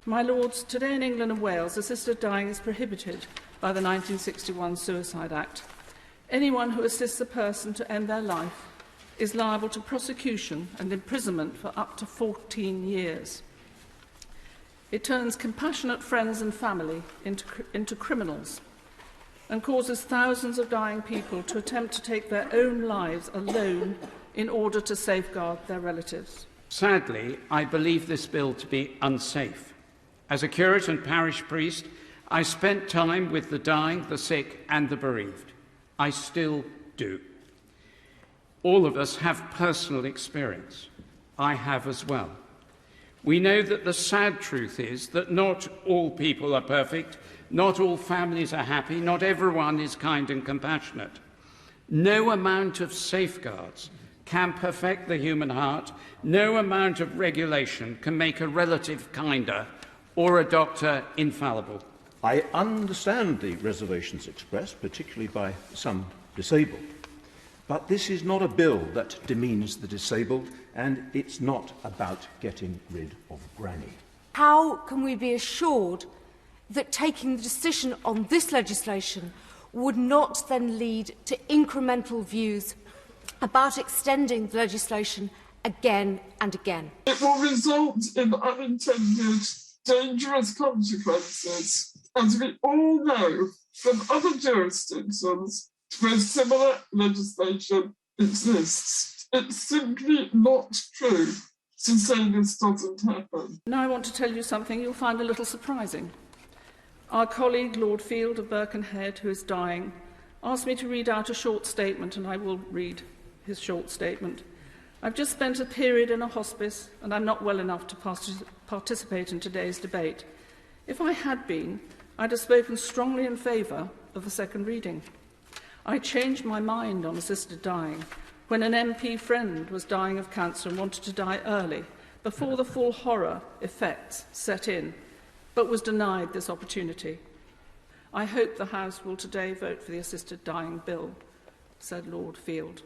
My Lords, today in England and Wales, assisted dying is prohibited by the 1961 Suicide Act. Anyone who assists a person to end their life is liable to prosecution and imprisonment for up to 14 years. It turns compassionate friends and family into criminals and causes thousands of dying people to attempt to take their own lives alone in order to safeguard their relatives. Sadly, I believe this bill to be unsafe. As a curate and parish priest, I spent time with the dying, the sick and the bereaved. I still do. All of us have personal experience. I have as well. We know that the sad truth is that not all people are perfect, not all families are happy, not everyone is kind and compassionate. No amount of safeguards can perfect the human heart. No amount of regulation can make a relative kinder or a doctor infallible. I understand the reservations expressed, particularly by some disabled. But this is not a bill that demeans the disabled, and it's not about getting rid of Granny. How can we be assured that taking the decision on this legislation would not then lead to incremental views about extending the legislation again and again? It will result in unintended, dangerous consequences, as we all know from other jurisdictions where similar legislation exists. It's simply not true to say this doesn't happen. Now I want to tell you something you'll find a little surprising. Our colleague, Lord Field of Birkenhead, who is dying, asked me to read out a short statement, and I will read his short statement. I've just spent a period in a hospice, and I'm not well enough to participate in today's debate. If I had been, I'd have spoken strongly in favour of the second reading. I changed my mind on assisted dying when an MP friend was dying of cancer and wanted to die early, before the full horror effects set in, but was denied this opportunity. I hope the House will today vote for the assisted dying bill, said Lord Field.